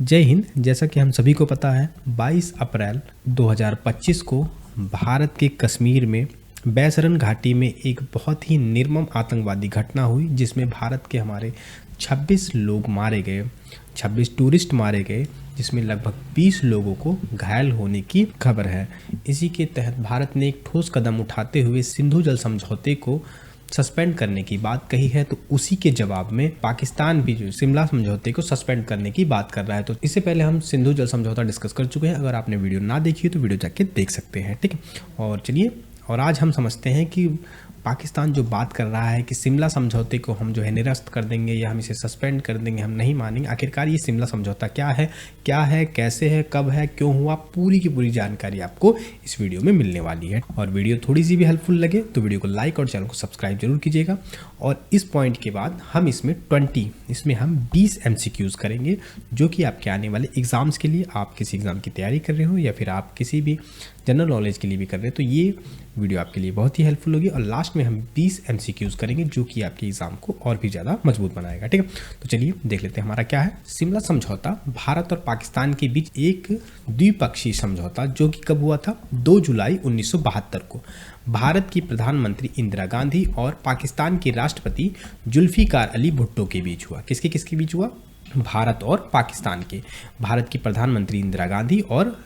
जय हिंद। जैसा कि हम सभी को पता है 22 अप्रैल 2025 को भारत के कश्मीर में बैसरन घाटी में एक बहुत ही निर्मम आतंकवादी घटना हुई, जिसमें भारत के हमारे 26 लोग मारे गए, 26 टूरिस्ट मारे गए, जिसमें लगभग 20 लोगों को घायल होने की खबर है। इसी के तहत भारत ने एक ठोस कदम उठाते हुए सिंधु जल समझौते को सस्पेंड करने की बात कही है। तो उसी के जवाब में पाकिस्तान भी जो शिमला समझौते को सस्पेंड करने की बात कर रहा है। तो इससे पहले हम सिंधु जल समझौता डिस्कस कर चुके हैं। अगर आपने वीडियो ना देखी हो तो वीडियो जाके देख सकते हैं, ठीक है। और चलिए, और आज हम समझते हैं कि पाकिस्तान जो बात कर रहा है कि शिमला समझौते को हम जो है निरस्त कर देंगे या हम इसे सस्पेंड कर देंगे, हम नहीं मानेंगे। आखिरकार ये शिमला समझौता क्या है, कैसे है, कब है, क्यों हुआ, पूरी की पूरी जानकारी आपको इस वीडियो में मिलने वाली है। और वीडियो थोड़ी सी भी हेल्पफुल लगे तो वीडियो को लाइक और चैनल को सब्सक्राइब जरूर कीजिएगा। और इस पॉइंट के बाद हम इसमें 20 MCQs करेंगे, जो कि आपके आने वाले एग्जाम्स के लिए, आप किसी एग्जाम की तैयारी कर रहे हो या फिर आप किसी भी जनरल नॉलेज के लिए भी कर रहे हैं, तो ये वीडियो आपके लिए बहुत ही हेल्पफुल होगी। और लास्ट में हम 20 MCQs करेंगे, जो कि आपके एग्जाम को और भी ज़्यादा मजबूत बनाएगा, ठीक है। तो चलिए देख लेते हैं हमारा क्या है। शिमला समझौता भारत और पाकिस्तान के बीच एक द्विपक्षीय समझौता, जो कि कब हुआ था? 2 जुलाई 1972 को भारत की प्रधानमंत्री इंदिरा गांधी और पाकिस्तान के राष्ट्रपति जुल्फिकार अली भुट्टो के बीच हुआ। किसके बीच हुआ? भारत और पाकिस्तान के। भारत की प्रधानमंत्री इंदिरा गांधी और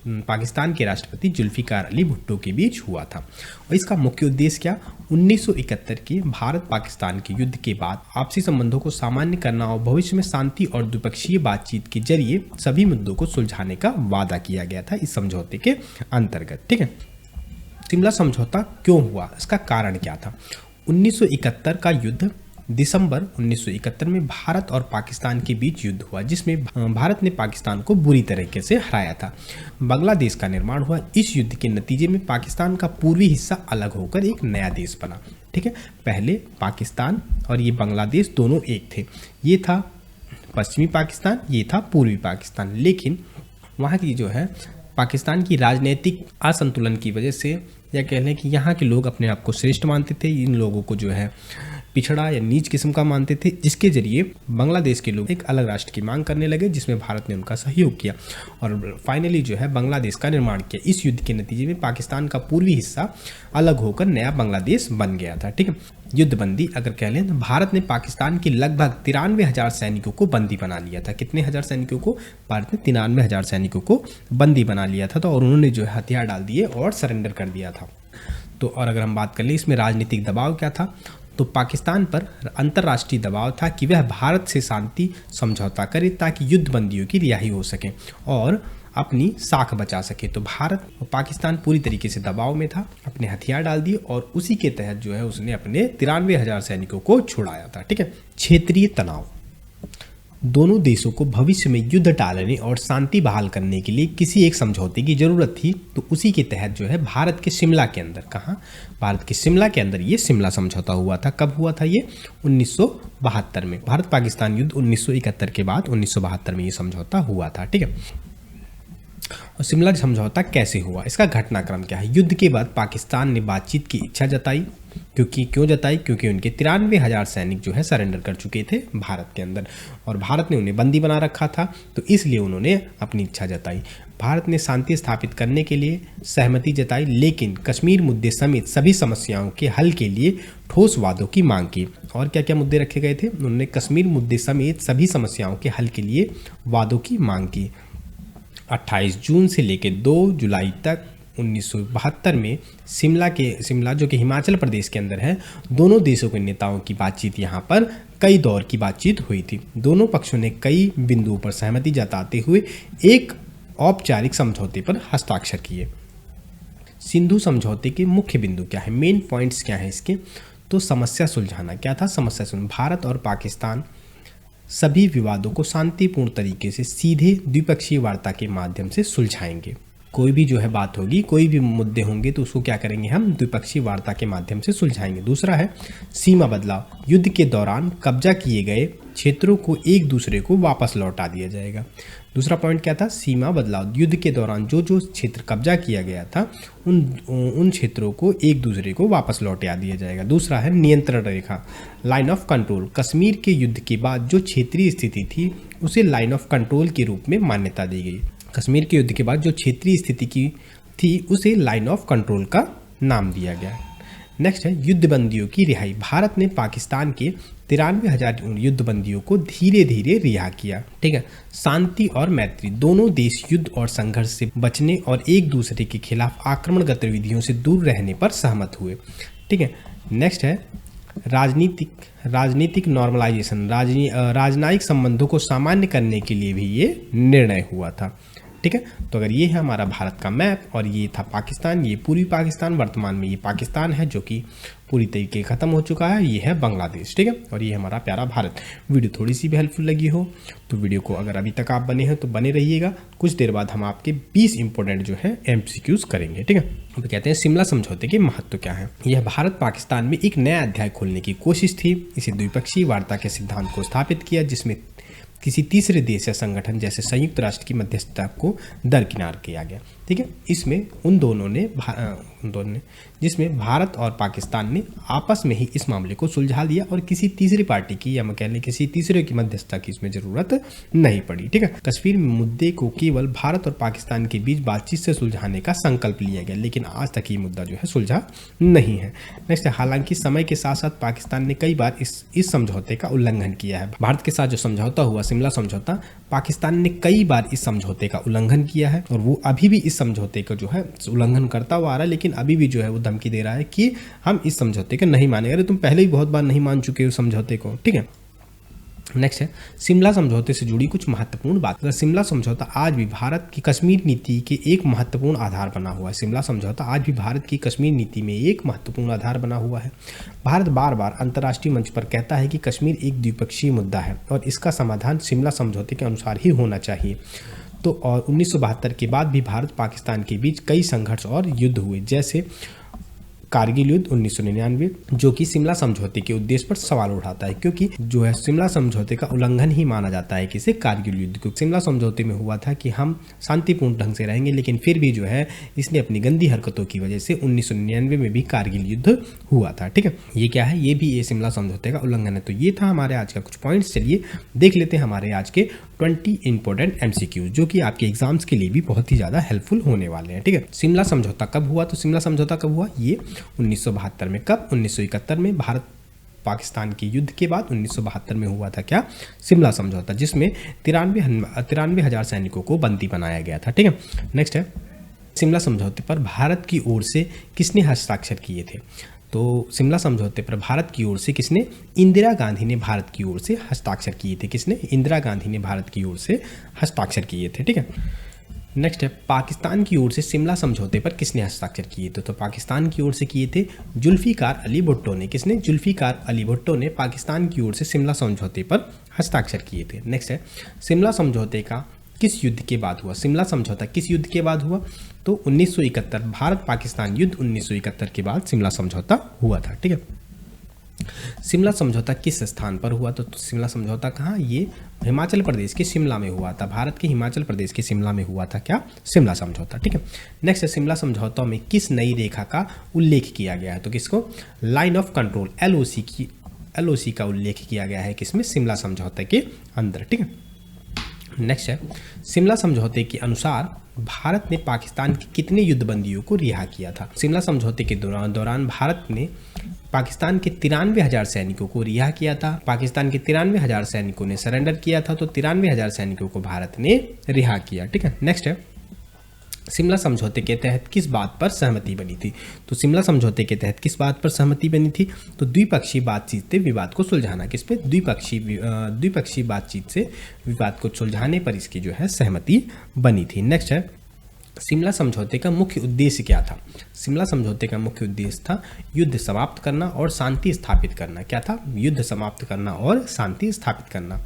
पाकिस्तान के राष्ट्रपति जुल्फिकार अली भुट्टो के बीच हुआ था। और इसका मुख्य उद्देश्य क्या? 1971 के भारत पाकिस्तान के युद्ध के बाद आपसी संबंधों को सामान्य करना और भविष्य में शांति और द्विपक्षीय बातचीत के जरिए सभी मुद्दों को सुलझाने का वादा किया गया था इस समझौते के अंतर्गत, ठीक है। शिमला समझौता क्यों हुआ? इसका कारण क्या था? 1971 का युद्ध, दिसंबर 1971 में भारत और पाकिस्तान के बीच युद्ध हुआ, जिसमें भारत ने पाकिस्तान को बुरी तरीके से हराया था। बांग्लादेश का निर्माण हुआ। इस युद्ध के नतीजे में पाकिस्तान का पूर्वी हिस्सा अलग होकर एक नया देश बना, ठीक है। पहले पाकिस्तान और ये बांग्लादेश दोनों एक थे। ये था पश्चिमी पाकिस्तान, ये था पूर्वी पाकिस्तान। लेकिन वहाँ की जो है पाकिस्तान की राजनीतिक असंतुलन की वजह से, या कह लें कि यहाँ के लोग अपने आप को श्रेष्ठ मानते थे, इन लोगों को जो है पिछड़ा या नीच किस्म का मानते थे, जिसके जरिए बांग्लादेश के लोग एक अलग राष्ट्र की मांग करने लगे, जिसमें भारत ने उनका सहयोग किया और फाइनली जो है बांग्लादेश का निर्माण किया। इस युद्ध के नतीजे में पाकिस्तान का पूर्वी हिस्सा अलग होकर नया बांग्लादेश बन गया था, ठीक है। युद्धबंदी अगर कह लें तो भारत ने पाकिस्तान के लगभग 93,000 सैनिकों को बंदी बना लिया था। कितने हजार सैनिकों को? भारत ने 93,000 सैनिकों को बंदी बना लिया था। तो और उन्होंने जो है हथियार डाल दिए और सरेंडर कर दिया था। तो और अगर हम बात कर लें इसमें राजनीतिक दबाव क्या था, तो पाकिस्तान पर अंतर्राष्ट्रीय दबाव था कि वह भारत से शांति समझौता करे ताकि युद्धबंदियों की रिहाई हो सके और अपनी साख बचा सके। तो भारत और पाकिस्तान पूरी तरीके से दबाव में था, अपने हथियार डाल दिए और उसी के तहत जो है उसने अपने 93,000 सैनिकों को छुड़ाया था, ठीक है। क्षेत्रीय तनाव, दोनों देशों को भविष्य में युद्ध टालने और शांति बहाल करने के लिए किसी एक समझौते की जरूरत थी। तो उसी के तहत जो है भारत के शिमला के अंदर, कहाँ? भारत के शिमला के अंदर ये शिमला समझौता हुआ था। कब हुआ था ये? 1972 में। भारत पाकिस्तान युद्ध 1971 के बाद 1972 में ये समझौता हुआ था, ठीक है। और शिमला समझौता कैसे हुआ? इसका घटनाक्रम क्या है? युद्ध के बाद पाकिस्तान ने बातचीत की इच्छा जताई। क्यों जताई? क्योंकि उनके 93,000 सैनिक जो है सरेंडर कर चुके थे भारत के अंदर और भारत ने उन्हें बंदी बना रखा था, तो इसलिए उन्होंने अपनी इच्छा जताई। भारत ने शांति स्थापित करने के लिए सहमति जताई, लेकिन कश्मीर मुद्दे समेत सभी समस्याओं के हल के लिए ठोस वादों की मांग की। और क्या क्या मुद्दे रखे गए थे? उन्होंने कश्मीर मुद्दे समेत सभी समस्याओं के हल के लिए वादों की मांग की। 28 जून से लेकर 2 जुलाई तक 1972 में शिमला जो कि हिमाचल प्रदेश के अंदर है, दोनों देशों के नेताओं की बातचीत यहाँ पर कई दौर की बातचीत हुई थी। दोनों पक्षों ने कई बिंदुओं पर सहमति जताते हुए एक औपचारिक समझौते पर हस्ताक्षर किए। सिंधु समझौते के मुख्य बिंदु क्या है? मेन पॉइंट्स क्या है इसके? तो समस्या सुलझाना। क्या था समस्या सुलझाना? भारत और पाकिस्तान सभी विवादों को शांतिपूर्ण तरीके से सीधे द्विपक्षीय वार्ता के माध्यम से सुलझाएंगे। कोई भी जो है बात होगी, कोई भी मुद्दे होंगे तो उसको क्या करेंगे? हम द्विपक्षीय वार्ता के माध्यम से सुलझाएंगे। दूसरा है सीमा बदलाव। युद्ध के दौरान कब्जा किए गए क्षेत्रों को एक दूसरे को वापस लौटा दिया जाएगा। दूसरा पॉइंट क्या था, सीमा बदलाव, युद्ध के दौरान जो जो क्षेत्र कब्जा किया गया था उन क्षेत्रों को एक दूसरे को वापस लौटा दिया जाएगा। दूसरा है नियंत्रण रेखा, लाइन ऑफ कंट्रोल, कश्मीर के युद्ध के बाद जो क्षेत्रीय स्थिति थी उसे लाइन ऑफ कंट्रोल के रूप में मान्यता दी गई। कश्मीर के युद्ध के बाद जो क्षेत्रीय स्थिति की थी उसे लाइन ऑफ कंट्रोल का नाम दिया गया। नेक्स्ट है युद्धबंदियों की रिहाई, भारत ने पाकिस्तान के 93,000 युद्धबंदियों को धीरे धीरे रिहा किया। ठीक है, शांति और मैत्री, दोनों देश युद्ध और संघर्ष से बचने और एक दूसरे के खिलाफ आक्रमण गतिविधियों से दूर रहने पर सहमत हुए। ठीक है, नेक्स्ट है राजनीतिक नॉर्मलाइजेशन, राजनयिक संबंधों को सामान्य करने के लिए भी ये निर्णय हुआ था। ठीक है, तो अगर ये है हमारा भारत का मैप और ये था पाकिस्तान, ये पूर्वी पाकिस्तान, वर्तमान में ये पाकिस्तान है जो कि पूरी तरीके खत्म हो चुका है, ये है बांग्लादेश। ठीक है, और ये हमारा प्यारा भारत। वीडियो थोड़ी सी भी हेल्पफुल लगी हो तो वीडियो को, अगर अभी तक आप बने हैं तो बने रहिएगा। कुछ देर बाद हम आपके 20 इंपॉर्टेंट जो है MCQs करेंगे। ठीक है, तो कहते हैं शिमला समझौते के महत्व क्या है। यह भारत पाकिस्तान में एक नया अध्याय खोलने की कोशिश थी। इसे द्विपक्षीय वार्ता के सिद्धांत को स्थापित किया जिसमें किसी तीसरे देश या संगठन जैसे संयुक्त राष्ट्र की मध्यस्थता को दरकिनार किया गया। ठीक है, इसमें उन दोनों ने जिसमें भारत और पाकिस्तान ने आपस में ही इस मामले को सुलझा लिया और किसी तीसरी पार्टी की या मैं कह लें किसी तीसरे की मध्यस्थता की इसमें जरूरत नहीं पड़ी। ठीक है, कश्मीर मुद्दे को केवल भारत और पाकिस्तान के बीच बातचीत से सुलझाने का संकल्प लिया गया, लेकिन आज तक ये मुद्दा जो है सुलझा नहीं है। नेक्स्ट, हालांकि समय के साथ साथ पाकिस्तान ने कई बार इस समझौते का उल्लंघन किया है। भारत के साथ जो समझौता हुआ, शिमला समझौता, पाकिस्तान ने कई बार इस समझौते का उल्लंघन किया है और वो अभी भी इस समझौते का जो है उल्लंघन करता हुआ आ रहा है, लेकिन अभी भी जो है वो धमकी दे रहा है कि हम इस समझौते को नहीं मानेंगे। अरे तुम पहले ही बहुत बार नहीं मान चुके हो समझौते को। ठीक है, नेक्स्ट है शिमला समझौते से जुड़ी कुछ महत्वपूर्ण बात। शिमला समझौता आज भी भारत की कश्मीर नीति के एक महत्वपूर्ण आधार बना हुआ है। शिमला समझौता आज भी भारत की कश्मीर नीति में एक महत्वपूर्ण आधार बना हुआ है। भारत बार बार अंतर्राष्ट्रीय मंच पर कहता है कि कश्मीर एक द्विपक्षीय मुद्दा है और इसका समाधान शिमला समझौते के अनुसार ही होना चाहिए। तो और 1972 के बाद भी भारत पाकिस्तान के बीच कई संघर्ष और युद्ध हुए, जैसे कारगिल युद्ध 1999, जो कि शिमला समझौते के उद्देश्य पर सवाल उठाता है, क्योंकि जो है शिमला समझौते का उल्लंघन ही माना जाता है किसे, कारगिल युद्ध को। शिमला समझौते में हुआ था कि हम शांतिपूर्ण ढंग से रहेंगे, लेकिन फिर भी जो है इसने अपनी गंदी हरकतों की वजह से 1999 में भी कारगिल युद्ध हुआ था। ठीक है, ये क्या है, ये भी ये शिमला समझौते का उल्लंघन है। तो ये था हमारे आज का कुछ पॉइंट्स। चलिए देख लेते हैं हमारे आज के 20 इंपॉर्टेंट MCQs जो कि आपके एग्जाम्स के लिए भी बहुत ही ज़्यादा हेल्पफुल होने वाले हैं। ठीक है, शिमला समझौता कब हुआ, तो शिमला समझौता कब हुआ, ये 1972 में। कब, 1971 में भारत पाकिस्तान के युद्ध के बाद 1972 में हुआ था क्या, शिमला समझौता, जिसमें 93,000 सैनिकों को बंदी बनाया गया था। ठीक है, नेक्स्ट है शिमला समझौते पर भारत की ओर से किसने हस्ताक्षर किए थे। तो शिमला समझौते पर भारत की ओर से किसने, इंदिरा गांधी ने भारत की ओर से हस्ताक्षर किए थे। किसने, इंदिरा गांधी ने भारत की ओर से हस्ताक्षर किए थे। ठीक है, नेक्स्ट है पाकिस्तान की ओर से शिमला समझौते पर किसने हस्ताक्षर किए थे। तो पाकिस्तान की ओर से किए थे जुल्फिकार अली भुट्टो ने। किसने, जुल्फिकार अली भुट्टो ने पाकिस्तान की ओर से शिमला समझौते पर हस्ताक्षर किए थे। नेक्स्ट है शिमला समझौते का किस युद्ध के बाद हुआ, शिमला समझौता किस युद्ध के बाद हुआ, तो 1971, भारत पाकिस्तान युद्ध 1971 के बाद शिमला समझौता हुआ था। ठीक है, शिमला समझौता किस स्थान पर हुआ, तो शिमला समझौता कहाँ, ये हिमाचल प्रदेश के शिमला में हुआ था। भारत के हिमाचल प्रदेश के शिमला में हुआ था क्या, शिमला समझौता। ठीक है, नेक्स्ट है शिमला समझौता में किस नई रेखा का उल्लेख किया गया है, तो किसको, लाइन ऑफ कंट्रोल LOC का उल्लेख किया गया है किसमें, शिमला समझौते के अंदर। ठीक है, नेक्स्ट है शिमला समझौते के अनुसार भारत ने पाकिस्तान के कितने युद्धबंदियों को रिहा किया था। शिमला समझौते के दौरान भारत ने पाकिस्तान के 93,000 सैनिकों को रिहा किया था। पाकिस्तान के 93,000 सैनिकों ने सरेंडर किया था, तो 93,000 सैनिकों को भारत ने रिहा किया। ठीक है, नेक्स्ट है शिमला समझौते के तहत किस बात पर सहमति बनी थी, तो शिमला समझौते के तहत किस बात पर सहमति बनी थी, तो द्विपक्षीय बातचीत से विवाद को सुलझाना। किस पे, द्विपक्षीय बातचीत से विवाद को सुलझाने पर इसकी जो है सहमति बनी थी। नेक्स्ट है शिमला समझौते का मुख्य उद्देश्य क्या था? शिमला समझौते का मुख्य उद्देश्य था युद्ध समाप्त करना और शांति स्थापित करना। क्या था? युद्ध समाप्त करना और शांति स्थापित करना।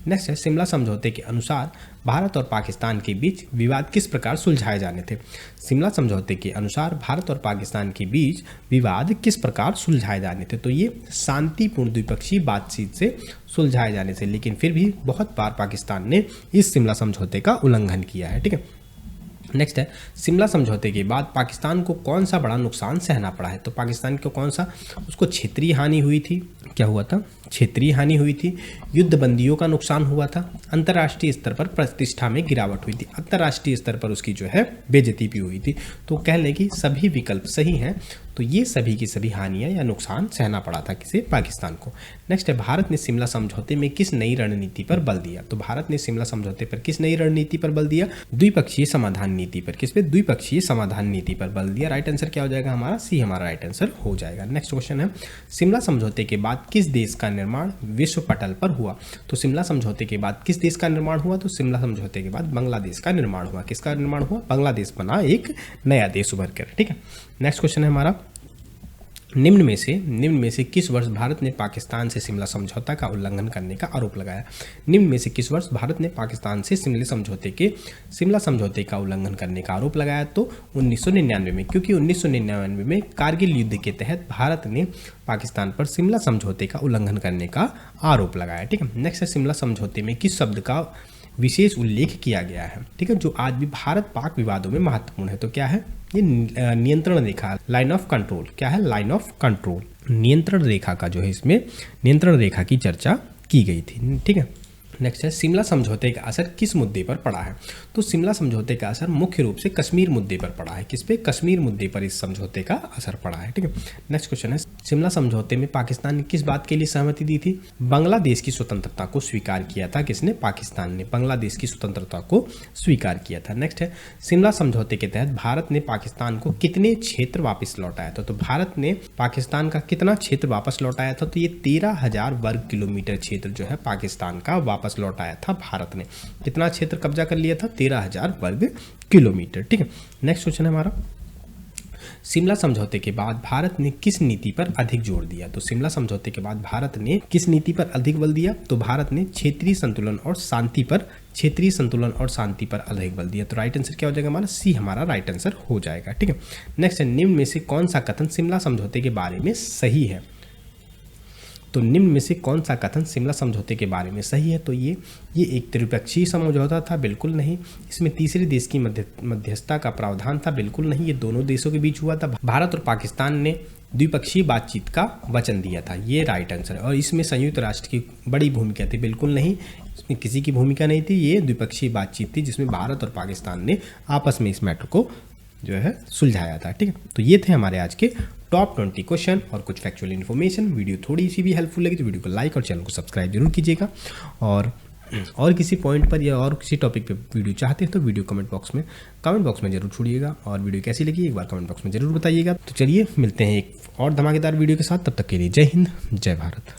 नेक्स्ट है, शिमला समझौते के अनुसार भारत और पाकिस्तान के बीच विवाद किस प्रकार सुलझाए जाने थे? शिमला समझौते के अनुसार भारत और पाकिस्तान के बीच विवाद किस प्रकार सुलझाए जाने थे? तो ये शांतिपूर्ण द्विपक्षीय बातचीत से सुलझाए जाने से, लेकिन फिर भी बहुत बार पाकिस्तान ने इस शिमला समझौते का उल्लंघन किया है। ठीक है, नेक्स्ट है, शिमला समझौते के बाद पाकिस्तान को कौन सा बड़ा नुकसान सहना पड़ा है? तो पाकिस्तान को कौन सा, उसको क्षेत्रीय हानि हुई थी। क्या हुआ था? क्षेत्रीय हानि हुई थी। युद्ध बंदियों का नुकसान हुआ था। अंतर्राष्ट्रीय स्तर पर प्रतिष्ठा में गिरावट हुई थी। अंतर्राष्ट्रीय स्तर पर उसकी जो है बेइज्जती भी हुई थी। तो कह लें कि सभी विकल्प सही हैं। तो ये सभी की सभी हानियां या नुकसान सहना पड़ा था किसे? पाकिस्तान को। नेक्स्ट है, भारत ने शिमला समझौते में किस नई रणनीति पर बल दिया? तो भारत ने शिमला समझौते पर किस नई रणनीति पर बल दिया? द्विपक्षीय समाधान नीति पर। किस पे? द्विपक्षीय समाधान नीति पर बल दिया। राइट आंसर क्या हो जाएगा हमारा? सी हमारा राइट आंसर हो जाएगा। नेक्स्ट क्वेश्चन है, शिमला समझौते के बाद किस देश का निर्माण विश्व पटल पर हुआ? तो शिमला समझौते के बाद किस देश का निर्माण हुआ? तो शिमला समझौते के बाद बांग्लादेश का निर्माण हुआ। किसका निर्माण हुआ? बांग्लादेश बना एक नया देश उभर कर। ठीक है, नेक्स्ट क्वेश्चन है हमारा, निम्न में से किस वर्ष भारत ने पाकिस्तान से शिमला समझौता का उल्लंघन करने का आरोप लगाया? निम्न में से किस वर्ष भारत ने पाकिस्तान से शिमला समझौते का उल्लंघन करने का आरोप लगाया? तो 1999 में, क्योंकि 1999 में कारगिल युद्ध के तहत भारत ने पाकिस्तान पर शिमला समझौते का उल्लंघन करने का आरोप लगाया। ठीक है, नेक्स्ट है, शिमला समझौते में किस शब्द का विशेष उल्लेख किया गया है? ठीक है, जो आज भी भारत पाक विवादों में महत्वपूर्ण है। तो क्या है? ये नियंत्रण रेखा, लाइन ऑफ कंट्रोल। क्या है? Line of control. नियंत्रण रेखा का जो है, इसमें नियंत्रण रेखा की चर्चा की गई थी। ठीक है, नेक्स्ट है, शिमला समझौते का असर किस मुद्दे पर पड़ा है? तो शिमला समझौते का असर मुख्य रूप से कश्मीर मुद्दे पर पड़ा है। किस पे? कश्मीर मुद्दे पर इस समझौते का असर पड़ा है। ठीक है, नेक्स्ट क्वेश्चन है, शिमला समझौते में पाकिस्तान ने किस बात के लिए सहमति दी थी? बांग्लादेश की स्वतंत्रता को स्वीकार किया था। किसने? पाकिस्तान ने बांग्लादेश की स्वतंत्रता को स्वीकार किया था। नेक्स्ट है, शिमला समझौते के तहत भारत ने पाकिस्तान को कितने क्षेत्र वापस लौटाया था? तो भारत ने पाकिस्तान का कितना क्षेत्र वापस लौटाया था? तो ये 13,000 वर्ग किलोमीटर क्षेत्र जो है पाकिस्तान का वापस लौटाया था भारत ने। कितना क्षेत्र कब्जा कर लिया था? 13,000 वर्ग किलोमीटर। ठीक है, नेक्स्ट क्वेश्चन है हमारा, शिमला समझौते के बाद भारत ने किस नीति पर अधिक जोर दिया? तो शिमला समझौते के बाद भारत ने किस नीति पर अधिक बल दिया? तो भारत ने क्षेत्रीय संतुलन और शांति पर अधिक बल दिया। तो राइट आंसर क्या हो जाएगा हमारा? सी हमारा राइट आंसर हो जाएगा। ठीक है, नेक्स्ट है, निम्न में से कौन सा कथन शिमला समझौते के बारे में सही है? तो निम्न में से कौन सा कथन शिमला समझौते के बारे में सही है? तो ये एक त्रिपक्षीय समझौता था। बिल्कुल नहीं। इसमें तीसरे देश की मध्यस्थता का प्रावधान था। बिल्कुल नहीं। ये दोनों देशों के बीच हुआ था। भारत और पाकिस्तान ने द्विपक्षीय बातचीत का वचन दिया था। ये राइट आंसर है। और इसमें संयुक्त राष्ट्र की बड़ी भूमिका थी। बिल्कुल नहीं, इसमें किसी की भूमिका नहीं थी। ये द्विपक्षीय बातचीत थी जिसमें भारत और पाकिस्तान ने आपस में इस मैटर को जो है सुलझाया था। ठीक है, तो ये थे हमारे आज के टॉप 20 क्वेश्चन और कुछ फैक्चुअल इन्फॉर्मेशन। वीडियो थोड़ी सी भी हेल्पफुल लगी तो वीडियो को लाइक और चैनल को सब्सक्राइब जरूर कीजिएगा। और किसी पॉइंट पर या और किसी टॉपिक पे वीडियो चाहते हैं तो वीडियो कमेंट बॉक्स में जरूर छोड़िएगा। और वीडियो कैसी लगी एक बार कमेंट बॉक्स में जरूर बताइएगा। तो चलिए मिलते हैं एक और धमाकेदार वीडियो के साथ। तब तक के लिए जय हिंद, जय भारत।